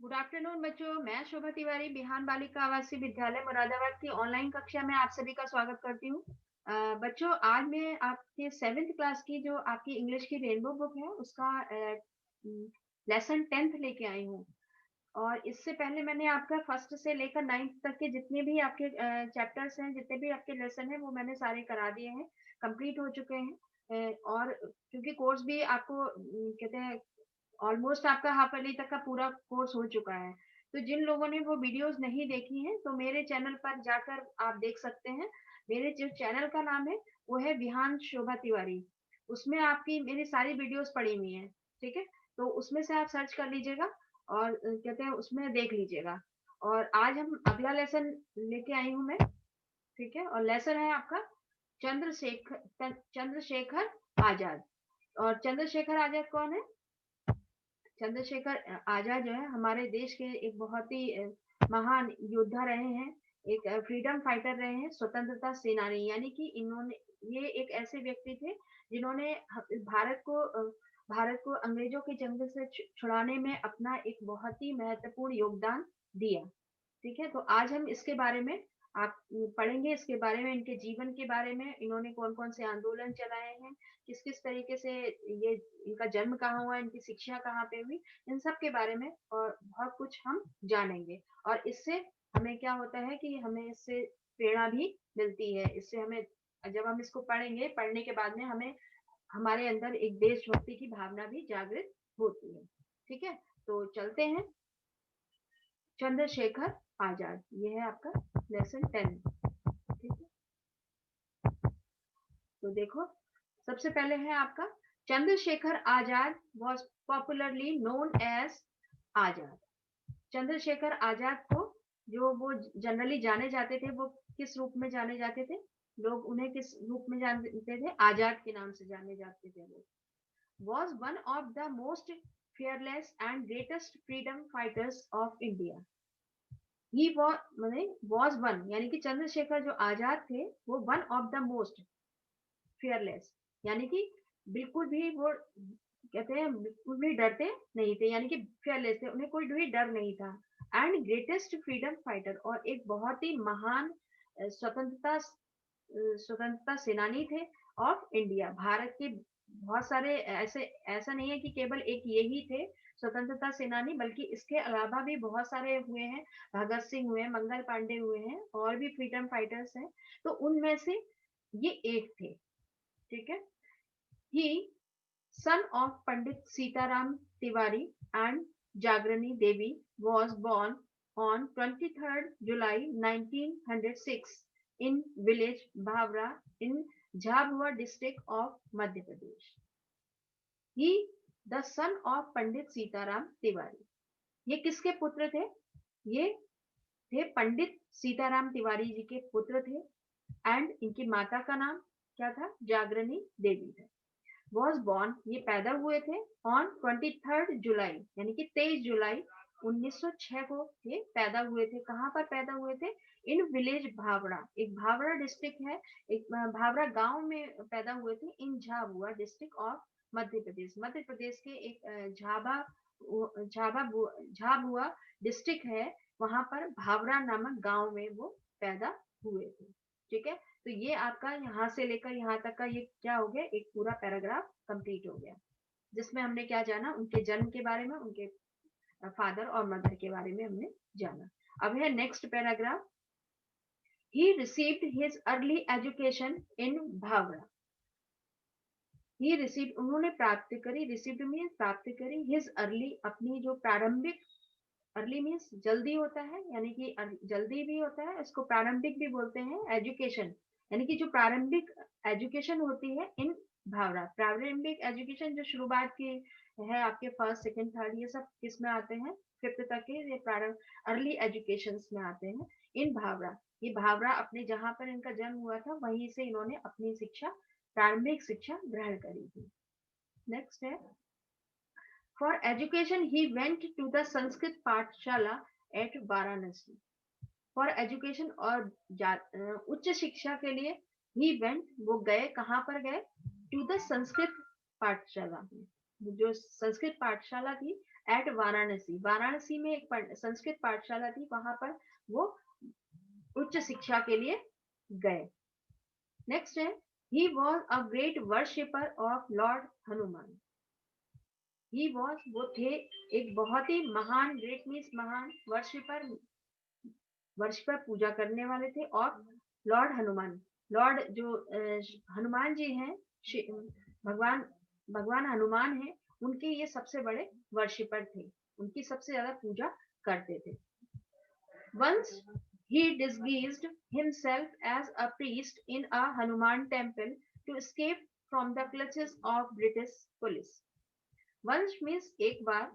Good afternoon बच्चों। मैं शोभा तिवारी बिहान बालिका आवासीय विद्यालय मुरादाबाद की ऑनलाइन कक्षा में आप सभी का स्वागत करती हूँ। बच्चों, आज मैं आपके 7th क्लास की जो आपकी इंग्लिश की रेनबो बुक है उसका लेसन 10th लेके आई हूँ। और इससे पहले मैंने आपका फर्स्ट से लेकर 9th तक के जितने भी आपके चैप्टर्स हैं, जितने भी आपके लेसन हैं, वो मैंने सारे करा दिए हैं, कंप्लीट हो चुके हैं। और क्योंकि कोर्स भी आपको कहते हैं ऑलमोस्ट आपका हाफ ईयरली तक का पूरा कोर्स हो चुका है। तो जिन लोगों ने वो वीडियोस नहीं देखी हैं तो मेरे चैनल पर जाकर आप देख सकते हैं। मेरे जो चैनल का नाम है वो है विहान शोभा तिवारी। उसमें आपकी मेरी सारी वीडियोस पड़ी हुई हैं। ठीक है, तो उसमें से आप सर्च कर लीजिएगा और कहते हैं उसमें देख लीजिएगा। और आज हम अगला लेसन लेके आई हूँ मैं। ठीक है, और लेसन है आपका चंद्रशेखर आजाद। और चंद्रशेखर आजाद कौन है? चंद्रशेखर आजाद जो है हमारे देश के एक बहुत ही महान योद्धा रहे हैं। एक फ्रीडम फाइटर रहे हैं, स्वतंत्रता सेनानी। यानी कि इन्होंने ये एक ऐसे व्यक्ति थे जिन्होंने भारत को अंग्रेजों के जंगल से छुड़ाने में अपना एक बहुत ही महत्वपूर्ण योगदान दिया। ठीक है, तो आज हम इसके बारे में आप पढ़ेंगे, इसके बारे में, इनके जीवन के बारे में, इन्होंने कौन कौन से आंदोलन चलाए हैं, किस किस तरीके से ये, इनका जन्म कहाँ हुआ, इनकी शिक्षा कहाँ पे हुई, इन सब के बारे में और बहुत कुछ हम जानेंगे। और इससे हमें क्या होता है कि हमें इससे प्रेरणा भी मिलती है। इससे हमें, जब हम इसको पढ़ेंगे, पढ़ने के बाद में हमें हमारे अंदर एक देशभक्ति की भावना भी जागृत होती है। ठीक है, तो चलते हैं। चंद्रशेखर आजाद, ये है आपका लेसन 10। ठीक है, तो देखो, सबसे पहले है आपका Chandrashekhar Azad was popularly known as आजाद। चंद्रशेखर आजाद को जो वो जनरली जाने जाते थे, वो किस रूप में जाने जाते थे? लोग उन्हें किस रूप में जानते थे? आजाद के नाम से जाने जाते थे वो। Was one of the most fearless and greatest freedom fighters of India. He was one, यानी कि चंद्रशेखर जो आजाद थे वो one of the most fearless, यानी कि बिल्कुल भी वो कहते हैं बिल्कुल भी डरते नहीं थे, यानी कि फियरलेस थे, उन्हें कोई भी डर नहीं था। एंड ग्रेटेस्ट फ्रीडम फाइटर, और एक बहुत ही महान स्वतंत्रता सेनानी थे ऑफ इंडिया, भारत के। बहुत सारे ऐसे, ऐसा नहीं है कि केवल एक यही थे स्वतंत्रता सेनानी, बल्कि इसके अलावा भी बहुत सारे हुए हैं। भगत सिंह हुए हैं, मंगल पांडे हुए हैं, और भी फ्रीडम फाइटर्स हैं। तो उनमें से ये एक थे। ठीक है, ही son of Pandit Sitaram Tiwari and Jagrani Devi was born on 23rd July 1906 in village Bhavra in Jhabua district of Madhya Pradesh. He the son of Pandit Sitaram Tiwari. ये किसके पुत्र थे? ये थे पंडित सीताराम तिवारी जी के पुत्र थे। एंड इनकी माता का नाम क्या था? जागरणी देवी था। वॉज बॉर्न, ये पैदा हुए थे ऑन 23rd जुलाई, यानी कि 23 जुलाई 1906 को ये पैदा हुए थे। कहाँ पर पैदा हुए थे? इन विलेज भावड़ा, एक भावड़ा डिस्ट्रिक्ट है, एक भावड़ा गांव में पैदा हुए थे। इन झाबुआ डिस्ट्रिक्ट ऑफ मध्य प्रदेश, मध्य प्रदेश के एक झाबा झाबुआ डिस्ट्रिक्ट है, वहां पर भावड़ा नामक गांव में वो पैदा हुए थे। ठीक है, तो ये आपका यहाँ से लेकर यहाँ तक का ये क्या हो गया, एक पूरा पैराग्राफ कंप्लीट हो गया, जिसमें हमने क्या जाना, उनके जन्म के बारे में, उनके फादर और मदर के बारे में हमने जाना। अब है next paragraph. He received his early education in Bhavra. He received, उन्होंने प्राप्त करी, रिसीव्ड मीन प्राप्त करी, हिज अर्ली, अपनी जो प्रारंभिक, अर्ली मीन्स जल्दी होता है, यानी कि जल्दी भी होता है, इसको प्रारंभिक भी बोलते हैं, एजुकेशन, यानी कि जो प्रारंभिक एजुकेशन होती है इन भावरा। प्रारंभिक एजुकेशन जो शुरुआत की है, आपके फर्स्ट सेकंड थर्ड ये सब किस में आते हैं? 5th तक के ये प्रारंभ अर्ली एजुकेशन में आते हैं। इन भावरा, ये भावरा अपने जहां पर इनका जन्म हुआ था वहीं से इन्होंने अपनी शिक्षा, प्रारंभिक शिक्षा ग्रहण करी थी। नेक्स्ट है, for education, he went to the Sanskrit Pathshala at Varanasi. For education, और उच्च शिक्षा के लिए he went, वो गए, कहाँ पर गए? To the संस्कृत पाठशाला, जो संस्कृत पाठशाला थी एट वाराणसी, वाराणसी में एक संस्कृत पाठशाला थी, वहां पर वो उच्च शिक्षा के लिए गए। नेक्स्ट है, he was a great worshipper of Lord Hanuman. He was, वो थे एक बहुत ही महान, ग्रेट मीन्स महान, वर्शिपर, वर्शिपर पूजा करने वाले थे, और लॉर्ड हनुमान, लॉर्ड जो हनुमान जी हैं, भगवान भगवान हनुमान हैं, उनके ये सबसे बड़े वर्शिपर थे, उनकी सबसे ज्यादा पूजा करते थे। Once he disguised himself as a priest in a Hanuman temple to escape from the clutches of British police. Once means एक बार,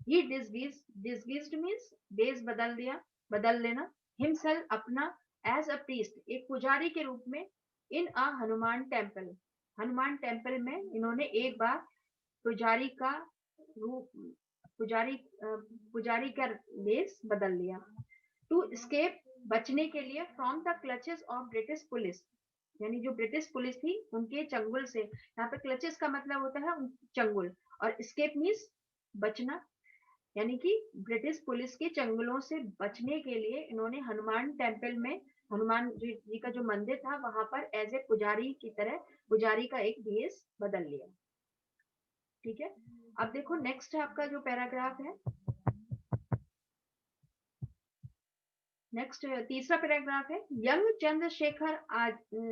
he disguised means देश बदल दिया, बदल लेना, himself अपना, as a priest एक पुजारी के रूप में, in a Hanuman temple, Hanuman temple में इन्होंने एक बार पुजारी का रूप, पुजारी पुजारी का देश बदल लिया। टू escape बचने के लिए, from the clutches of British police, यानी जो ब्रिटिश पुलिस थी उनके चंगुल से, यहाँ पे क्लचेस का मतलब होता है चंगुल, और escape मीन्स बचना, यानी कि ब्रिटिश पुलिस के चंगुलों से बचने के लिए इन्होंने हनुमान टेम्पल में, हनुमान जी का जो मंदिर था वहां पर एज ए पुजारी की तरह, पुजारी का एक भेष बदल लिया। ठीक है, अब देखो नेक्स्ट आपका जो पैराग्राफ है, नेक्स्ट तीसरा पैराग्राफ है, young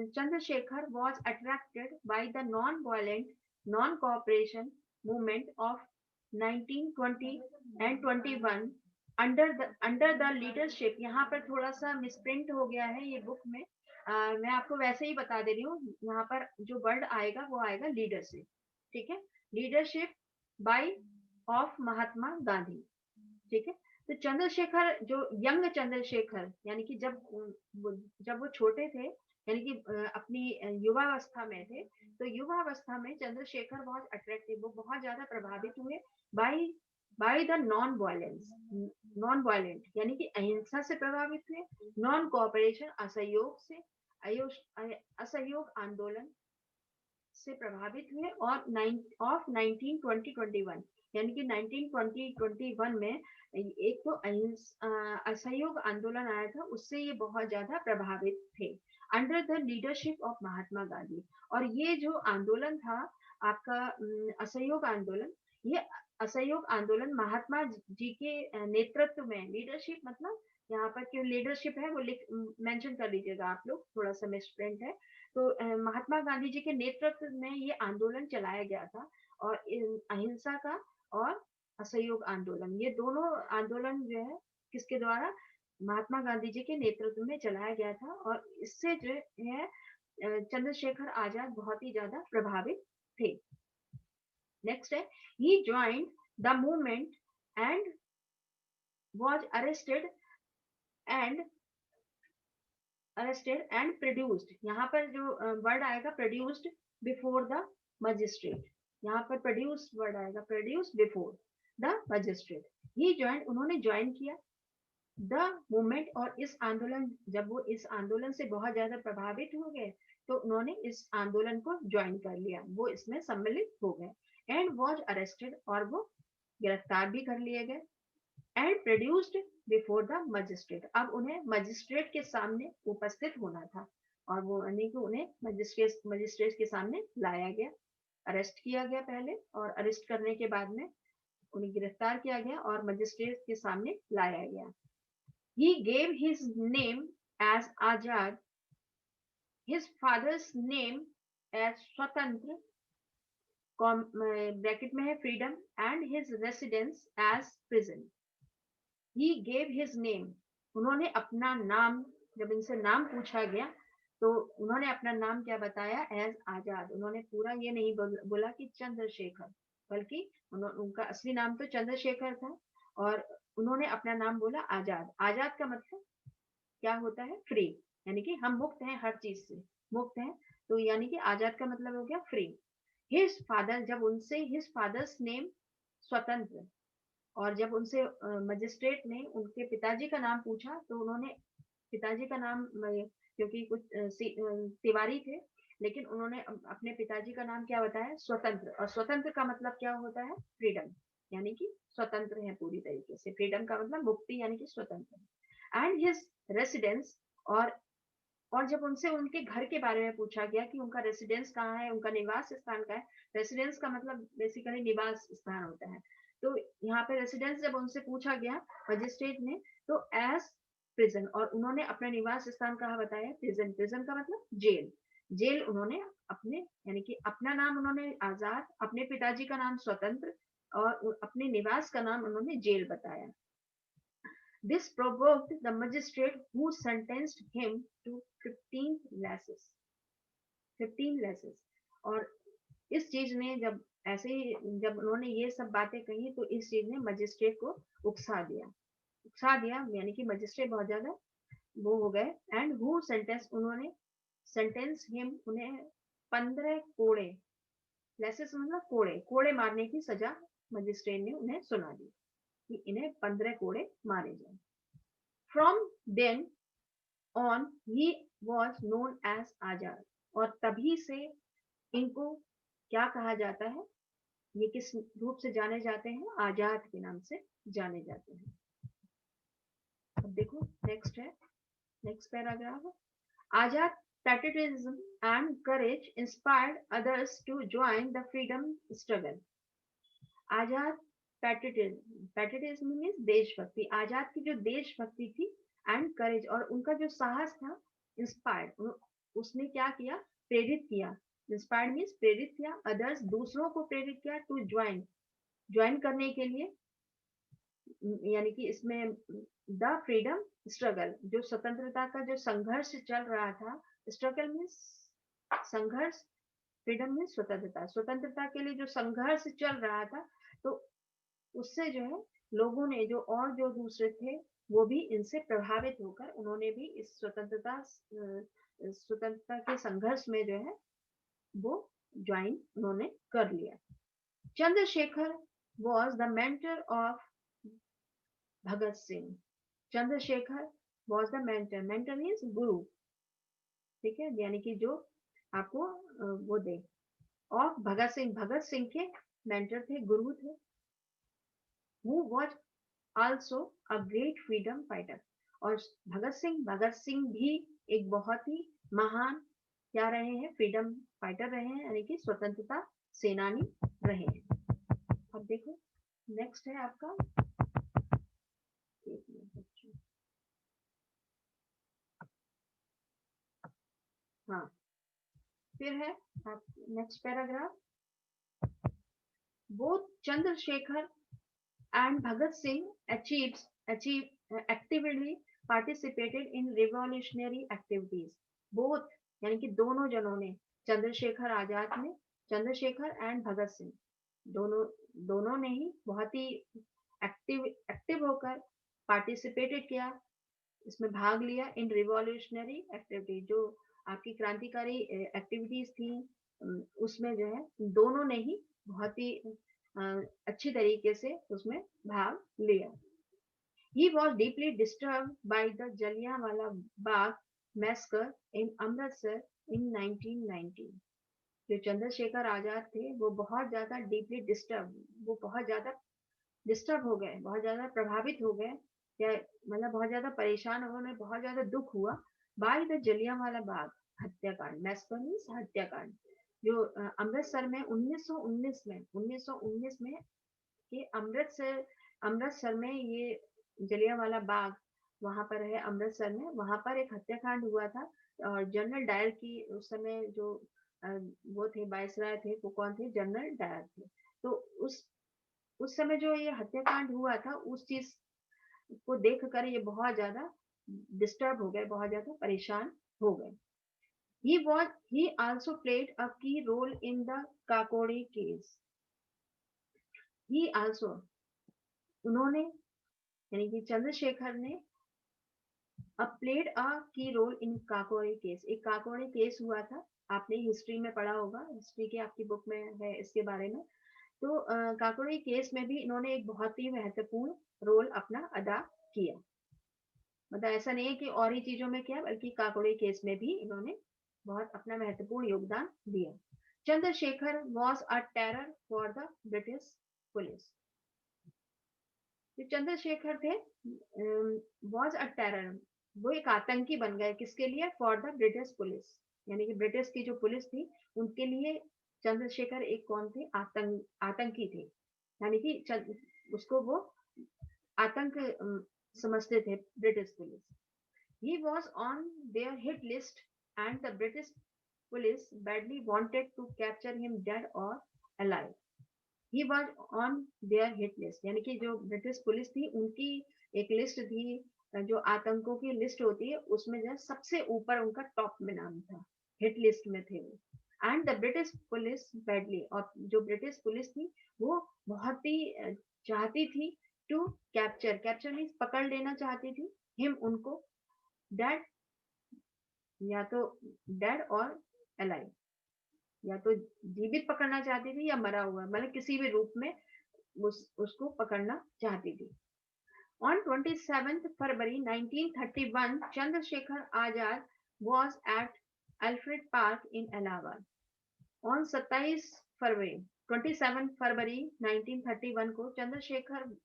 Chandrashekhar was attracted by the non violent non cooperation movement of 1920 and 21 under the leadership. यहाँ पर थोड़ा सा मिसप्रिंट हो गया है ये बुक में, मैं आपको वैसे ही बता दे रही हूँ, यहाँ पर जो वर्ड आएगा वो आएगा लीडरशिप। ठीक है, leadership bye of Mahatma Gandhi. ठीक है, तो चंद्रशेखर, जो यंग चंद्रशेखर, यानी कि जब वो छोटे थे, यानी कि अपनी युवावस्था में थे, तो युवावस्था में चंद्रशेखर बहुत अट्रैक्टिव, वो बहुत ज्यादा प्रभावित हुए by by the non violence, non violent यानी कि अहिंसा से प्रभावित हुए, नॉन कोऑपरेशन असहयोग से, असहयोग आंदोलन से प्रभावित हुए, और 1920-21 यानी कि 1920-21 में एक तो असहयोग आंदोलन आया था, उससे ये बहुत ज्यादा प्रभावित थे, under the leadership of Mahatma Gandhi. और ये जो आंदोलन था आपका असहयोग आंदोलन, ये असहयोग आंदोलन महात्मा जी के नेतृत्व में, लीडरशिप मतलब यहाँ पर क्यों लीडरशिप है वो मेंशन कर लीजिएगा आप लोग, थोड़ा सा मिसप्रिंट है। तो महात्मा गांधी जी के नेतृत्व में ये आंदोलन चलाया गया था, और अहिंसा का और असहयोग आंदोलन, ये दोनों आंदोलन जो है किसके द्वारा, महात्मा गांधी जी के नेतृत्व में चलाया गया था, और इससे जो है चंद्रशेखर आजाद बहुत ही ज्यादा प्रभावित थे। नेक्स्ट है, he joined the movement and was arrested and produced. यहाँ पर जो वर्ड आएगा प्रोड्यूस्ड बिफोर द मजिस्ट्रेट, यहाँ पर प्रोड्यूस वर्ड आएगा, produce before the magistrate. He join, उन्होंने ज्वाइन किया द मूवमेंट, और इस आंदोलन, जब वो इस आंदोलन से बहुत ज्यादा प्रभावित हो गए तो उन्होंने इस आंदोलन को ज्वाइन कर लिया, वो इसमें सम्मिलित हो गए। एंड वॉज अरेस्टेड, और वो गिरफ्तार भी कर लिए गए। And produced before the magistrate, अब उन्हें मजिस्ट्रेट के सामने उपस्थित होना था, और वो यानी कि उन्हें मजिस्ट्रेट के सामने लाया गया, अरेस्ट किया गया पहले, और अरेस्ट करने के बाद में उन्हें गिरफ्तार किया गया और मजिस्ट्रेट के सामने लाया गया। He gave his name as Azad, his father's name as Swatantra, bracket में है freedom, and his residence as prison. He gave his name, उन्होंने अपना नाम, जब इनसे नाम पूछा गया तो उन्होंने अपना नाम क्या बताया, एज आजाद। उन्होंने पूरा ये नहीं बोला कि चंद्रशेखर, बल्कि उनका असली नाम तो चंद्रशेखर था, और उन्होंने अपना नाम बोला आजाद। आजाद का मतलब क्या होता है, फ्री, यानी कि हम मुक्त हैं, हर चीज से मुक्त हैं, तो यानी कि आजाद का मतलब हो गया फ्री। हिज फादर, जब उनसे हिज फादर्स नेम स्वतंत्र, और जब उनसे मजिस्ट्रेट ने उनके पिताजी का नाम पूछा तो उन्होंने पिताजी का नाम, क्योंकि कुछ तिवारी थे, लेकिन उन्होंने अपने पिताजी का नाम क्या बताया, स्वतंत्र, और स्वतंत्र का मतलब क्या होता है, फ्रीडम। यानी कि स्वतंत्र है पूरी तरीके से। फ्रीडम का मतलब मुक्ति यानी कि स्वतंत्र। एंड हिज रेसिडेंस, और जब उनसे उनके घर के बारे में पूछा गया कि उनका रेसिडेंस कहाँ है, उनका निवास स्थान कहाँ है। रेसिडेंस का मतलब बेसिकली निवास स्थान होता है। तो यहाँ पे रेसिडेंस जब उनसे पूछा गया मजिस्ट्रेट ने, तो एज प्रिजन, और उन्होंने अपना निवास स्थान कहाँ बताया, प्रिजन। प्रिजन का मतलब जेल। जेल उन्होंने अपने, यानी कि अपना नाम उन्होंने आजाद, अपने पिताजी का नाम स्वतंत्र, और अपने निवास का नाम उन्होंने जेल बताया। This provoked the magistrate, who sentenced him to 15 lashes. 15 lashes। और इस चीज ने जब ऐसे ही, जब उन्होंने ये सब बातें कही, तो इस चीज ने मजिस्ट्रेट को उकसा दिया। उकसा दिया यानी कि मजिस्ट्रेट बहुत ज्यादा वो हो गए। एंड हु सेंटेंस, उन्होंने सेंटेंस हिम, उन्हें 15 कोड़े, लेसेस मतलब कोड़े, कोड़े मारने की सजा मजिस्ट्रेट ने उन्हें सुना दी कि इन्हें 15 कोड़े मारे जाए। From then on he was known as Azad, और तभी से इनको क्या कहा जाता है, ये किस रूप से जाने जाते हैं, आजाद के नाम से जाने जाते हैं। अब देखो नेक्स्ट है, next paragraph. Azad patriotism and courage inspired others to join the freedom struggle. Azad patriotism, patriotism means देशभक्ति। आजाद की जो देशभक्ति थी, एंड करेज, और उनका जो साहस था, इंस्पायर्ड, उसने क्या किया, प्रेरित किया। इंस्पायर्ड मीन्स प्रेरित किया, अदर्स दूसरों को प्रेरित किया, टू ज्वाइन, ज्वाइन करने के लिए, यानी कि इसमें द फ्रीडम स्ट्रगल, जो स्वतंत्रता का जो संघर्ष चल रहा था। स्ट्रगल मीन्स संघर्ष, फ्रीडम मीन्स स्वतंत्रता, स्वतंत्रता के लिए जो संघर्ष चल रहा था, तो उससे जो है लोगों ने, जो और जो दूसरे थे, वो भी इनसे प्रभावित होकर उन्होंने भी इस स्वतंत्रता के संघर्ष में जो है वो ज्वाइन उन्होंने कर लिया। Chandrashekhar was the mentor of Bhagat Singh. Chandrashekhar was the mentor, mentor means गुरु, ठीक है, यानी कि जो आपको वो दे, ऑफ भगत सिंह, भगत सिंह के मेंटर थे, गुरु थे। Who was also a great freedom fighter, और भगत सिंह भी एक बहुत ही महान क्या रहे हैं, फ्रीडम फाइटर रहे हैं, यानी कि स्वतंत्रता सेनानी रहे हैं। अब देखो नेक्स्ट है आपका, एक मिनट बच्चों, हाँ, फिर है आप next paragraph. Both Chandrashekhar and Bhagat Singh actively participated in revolutionary activities. Both यानी कि दोनों जनों ने, चंद्रशेखर आजाद ने, चंद्रशेखर एंड भगत सिंह, दोनों दोनों ने ही बहुत ही एक्टिव होकर पार्टिसिपेटेड किया, इसमें भाग लिया, इन रिवॉल्यूशनरी एक्टिविटी, जो आपकी क्रांतिकारी एक्टिविटीज थी, उसमें जो है दोनों ने ही बहुत ही अच्छी तरीके से उसमें भाग लिया। He was deeply disturbed by the Jallianwala Bagh massacre in Amritsar in 1919। जो चंद्रशेखर आजाद थे वो बहुत ज्यादा डीपली डिस्टर्ब, वो बहुत ज्यादा डिस्टर्ब हो गए, बहुत ज्यादा प्रभावित हो गए, या मतलब बहुत ज्यादा परेशान, उन्होंने बहुत ज्यादा दुख हुआ बाय द जलियांवाला बाग हत्याकांड। मैसकर मीन्स हत्याकांड, जो अमृतसर में 1919 में कि अमृतसर में ये जलियांवाला बाग, वहां पर है अमृतसर में, वहां पर एक हत्याकांड हुआ था। और जनरल डायर की उस समय जो वो थे, वायसराय थे, वो कौन थे, जनरल डायर थे। तो उस समय जो ये हत्याकांड हुआ था, उस चीज को देखकर ये बहुत ज्यादा डिस्टर्ब हो गए, बहुत ज्यादा परेशान हो गए। He also played a key role in the Kakori case. He also, उन्होंने, यानी कि चंद्रशेखर ने प्लेड अ की रोल इन काकोरी केस। एक काकोरी केस हुआ था, आपने हिस्ट्री में पढ़ा होगा, हिस्ट्री की आपकी बुक में है इसके बारे में। तो काकोरी केस में भी इन्होंने एक बहुत ही महत्वपूर्ण रोल अपना अदा किया। मतलब ऐसा नहीं है कि और ही चीजों में किया, बल्कि काकोरी केस में भी इन्होंने बहुत अपना महत्वपूर्ण योगदान दिया। Chandrashekhar was a terror for the British police. जो चंद्रशेखर थे वॉज अ टेरर, वो एक आतंकी बन गए, किसके लिए? फॉर द ब्रिटिश पुलिस, यानी कि ब्रिटिश की जो पुलिस थी उनके लिए चंद्रशेखर एक कौन थे? आतंकी थे, यानी कि उसको वो आतंक समझते थे British police. He was on their hit list and the British police badly wanted to capture him dead or alive. He was on their hit list, यानी कि जो ब्रिटिश पुलिस थी उनकी एक लिस्ट थी, जो आतंकों की लिस्ट होती है उसमें जो सबसे ऊपर उनका टॉप में नाम था, हिट लिस्ट में थे वो। And the British police badly, और जो ब्रिटिश पुलिस थी वो बहुत ही चाहती थी टू कैप्चर, कैप्चर मीन्स पकड़ लेना चाहती थी, हिम उनको, डेड, या तो डेड और अलाइव, या तो जीवित पकड़ना चाहती थी या मरा हुआ, मतलब किसी भी रूप में उसको पकड़ना चाहती थी। On 27 February 1931 Chandrashekhar Azad was at Alfred Park in Allahabad. On 27 फरवरी 1931 को Chandrashekhar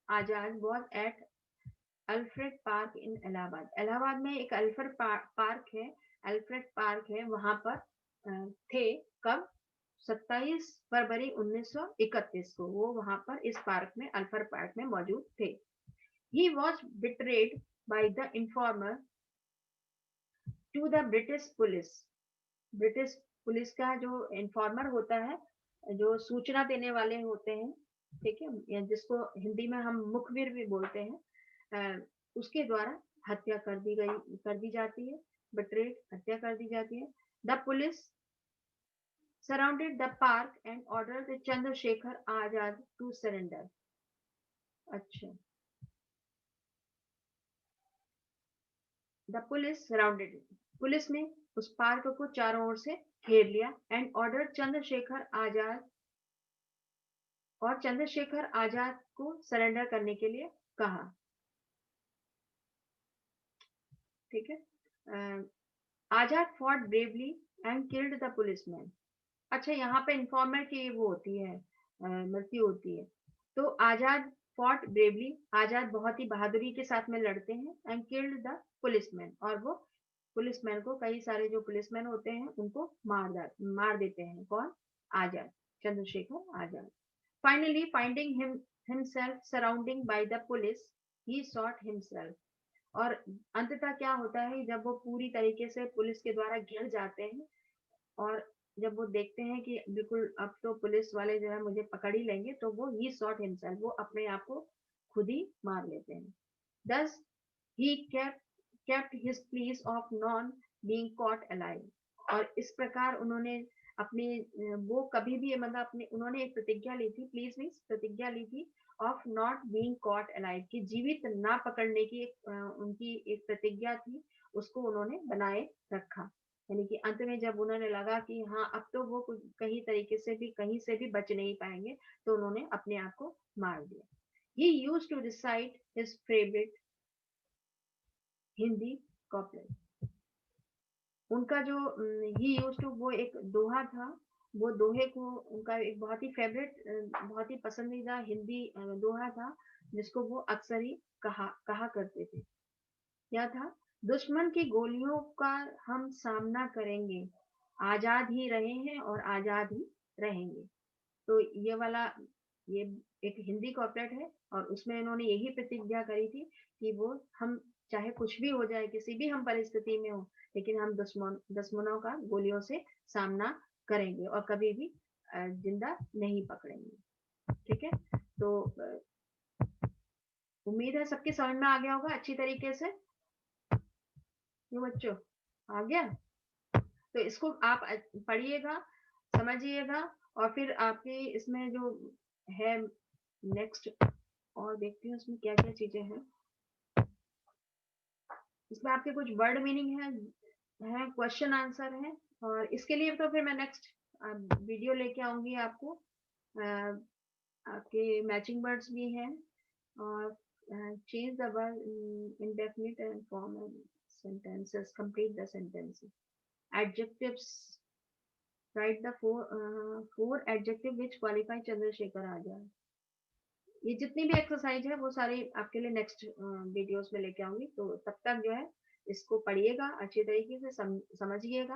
Azad was at Alfred park इन इलाहाबाद, इलाहाबाद में एक अल्फ्रेड पार्क है, अल्फ्रेड पार्क है, वहां पर थे। कब? 27 फरवरी 1931 को वो वहां पर इस पार्क में, अल्फ्रेड पार्क में मौजूद थे। He was betrayed by the informer to the British police. British police का जो इन्फॉर्मर होता है, जो सूचना देने वाले होते हैं, ठीक है, या जिसको हिंदी में हम मुखबिर भी बोलते हैं, उसके द्वारा हत्या कर दी जाती है, बिट्रेड, हत्या कर दी जाती है। The police surrounded the park and order Chandrashekhar Azad to surrender. अच्छा, द पुलिस सराउंडेड, पुलिस ने उस पार्क को चारों ओर से घेर लिया, एंड ऑर्डर चंद्रशेखर आजाद, और चंद्रशेखर आजाद को सरेंडर करने के लिए कहा। ठीक है, Azad fought bravely and killed the policeman. अच्छा, यहाँ पे इन्फॉर्मर की वो होती है, मृत्यु होती है। तो आजाद फॉट ब्रेवली, आजाद बहुत ही बहादुरी के साथ में लड़ते हैं, एंड किल्ड द पुलिसमैन, और वो पुलिसमैन को, कई सारे जो पुलिसमैन होते हैं उनको मार देते हैं। कौन? Azad, Chandrashekhar Azad. Finally finding himself surrounding by the police, he shot himself. और अंततः क्या होता है, जब वो पूरी तरीके से पुलिस के द्वारा घिर जाते हैं, और जब वो देखते हैं कि बिल्कुल अब तो पुलिस वाले जो है मुझे पकड़ ही लेंगे, तो वो ही शॉट हिमसेल्फ, वो अपने आप को खुद ही मार लेते हैं। Thus he kept his pledge of non being caught alive. और इस प्रकार उन्होंने अपनी, वो कभी भी, मतलब अपने, उन्होंने एक प्रतिज्ञा ली थी, प्लीज मीन्स प्रतिज्ञा ली थी, of not being caught alive, की जीवित ना पकड़ने की एक उनकी एक प्रतिज्ञा थी, उसको उन्होंने बनाए रखा। यानी कि अंत में जब उन्होंने लगा कि हाँ अब तो वो कहीं तरीके से भी, कहीं से भी बच नहीं पाएंगे, तो उन्होंने अपने आप को मार दिया। He used to recite his favourite Hindi couplet. उनका जो ही यूज्ड टू, वो एक दोहा था, वो दोहे को, उनका एक बहुत ही फेवरेट, बहुत ही पसंदीदा हिंदी दोहा था, जिसको वो अक्सर ही कहा करते थे। क्या था? दुश्मन की गोलियों का हम सामना करेंगे, आजाद ही रहे हैं और आजाद ही रहेंगे। तो ये वाला, ये एक हिंदी कॉपलेट है, और उसमें इन्होंने यही प्रतिज्ञा करी थी कि वो, हम चाहे कुछ भी हो जाए, किसी भी हम परिस्थिति में हो, लेकिन हम दुश्मनों का गोलियों से सामना करेंगे और कभी भी जिंदा नहीं पकड़ेंगे। ठीक है, तो उम्मीद है सबके समझ में आ गया होगा अच्छी तरीके से। क्यों बच्चों, आ गया? तो इसको आप पढ़िएगा, समझिएगा, और फिर आपकी इसमें जो है नेक्स्ट, और देखती हूँ इसमें क्या क्या चीजें हैं। इसमें आपके कुछ वर्ड मीनिंग है, क्वेश्चन आंसर है, और इसके लिए तो फिर मैं नेक्स्ट वीडियो लेके आऊंगी आपको। आपके मैचिंग वर्ड्स भी हैं, और change the word indefinite and form and sentences, complete the sentences. Adjectives, write the four adjective which qualify Chandrasekhar Azad. ये जितनी भी एक्सरसाइज है वो सारी आपके लिए नेक्स्ट वीडियोस में लेके आऊंगी, तो तब तक जो है इसको पढ़िएगा अच्छी तरीके से, समझिएगा,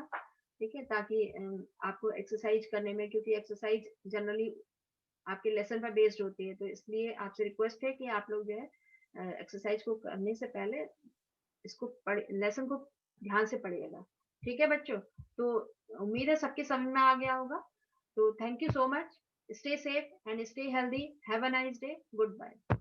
ठीक है, ताकि आपको एक्सरसाइज करने में, क्योंकि एक्सरसाइज जनरली आपके लेसन पर बेस्ड होती है, तो इसलिए आपसे रिक्वेस्ट है कि आप लोग जो है एक्सरसाइज को करने से पहले इसको पढ़ लेसन को ध्यान से पढ़िएगा। ठीक है बच्चों, तो उम्मीद है सबके समझ में आ गया होगा। तो thank you so much, stay safe and stay healthy, have a nice day, good bye.